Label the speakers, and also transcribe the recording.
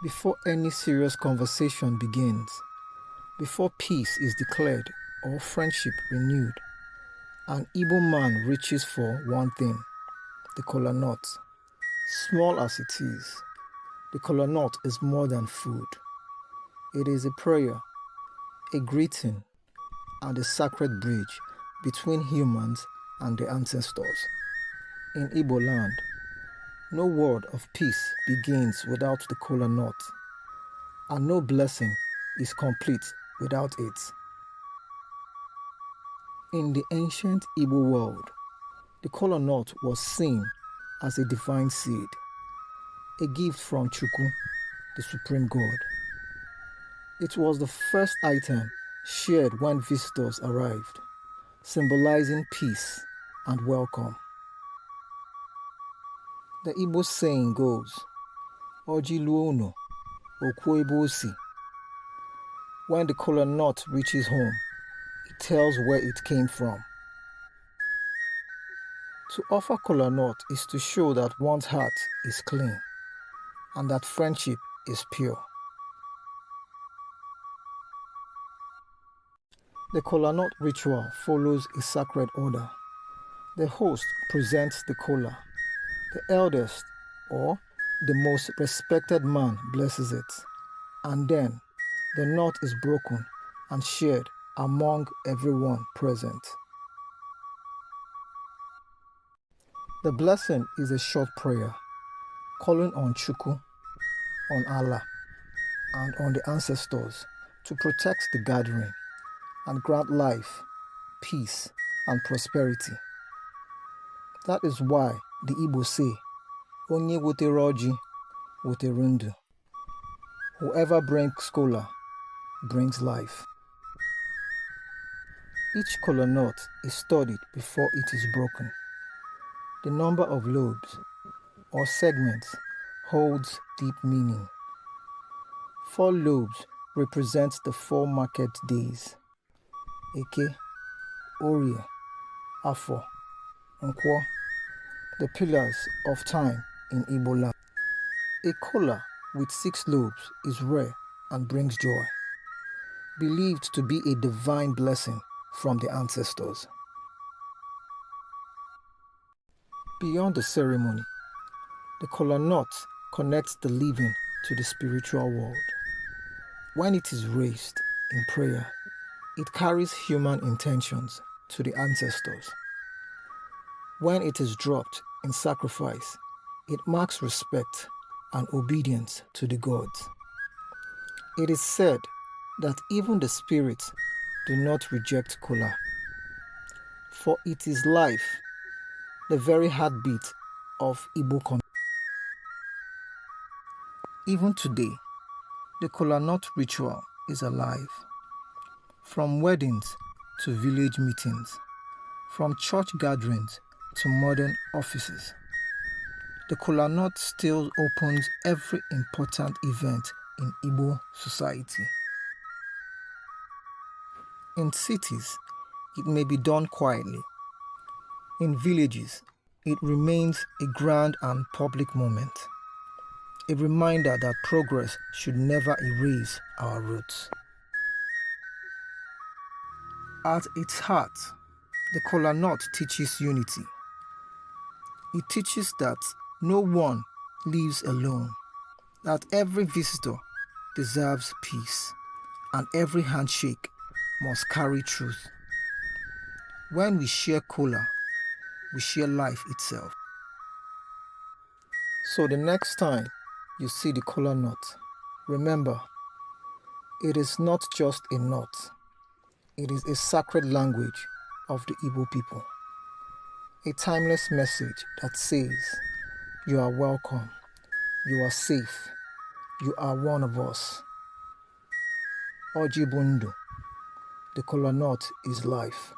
Speaker 1: Before any serious conversation begins, before peace is declared or friendship renewed, an Igbo man reaches for one thing, the kola nut. Small as it is, the kola nut is more than food. It is a prayer, a greeting, and a sacred bridge between humans and the ancestors. In Igbo land, no word of peace begins without the kola nut, and no blessing is complete without it. In the ancient Igbo world, the kola nut was seen as a divine seed, a gift from Chukwu, the supreme god. It was the first item shared when visitors arrived, symbolizing peace and welcome. The Igbo saying goes, Oji luono, okwebosi. When the kola nut reaches home, it tells where it came from. To offer kola nut is to show that one's heart is clean and that friendship is pure. The kola nut ritual follows a sacred order. The host presents the kola. The eldest or the most respected man blesses it, and then the nut is broken and shared among everyone present. The blessing is a short prayer, calling on Chukwu, on Allah, and on the ancestors to protect the gathering and grant life, peace, and prosperity. That is why the Igbo say, Onye wotere oji, wotere ndu. Whoever brings kola brings life. Each kola nut is studied before it is broken. The number of lobes, or segments, holds deep meaning. 4 lobes represent the 4 market days: Eke, Orie, Afo, Nkwo, the pillars of time in Igbo land. A kola with 6 lobes is rare and brings joy, believed to be a divine blessing from the ancestors. Beyond the ceremony, the kola nut connects the living to the spiritual world. When it is raised in prayer, it carries human intentions to the ancestors. When it is dropped in sacrifice, it marks respect and obedience to the gods. It is said that even the spirits do not reject kola, for it is life, the very heartbeat of Igbo community. Even today, the kola nut ritual is alive. From weddings to village meetings, from church gatherings to modern offices, the kola nut still opens every important event in Igbo society. In cities, it may be done quietly. In villages, it remains a grand and public moment, a reminder that progress should never erase our roots. At its heart, the kola nut teaches unity. It teaches that no one lives alone, that every visitor deserves peace, and every handshake must carry truth. When we share kola, we share life itself. So the next time you see the kola nut, remember, it is not just a nut. It is a sacred language of the Igbo people. A timeless message that says, you are welcome, you are safe, you are one of us. Oji Bundu, the kola nut is life.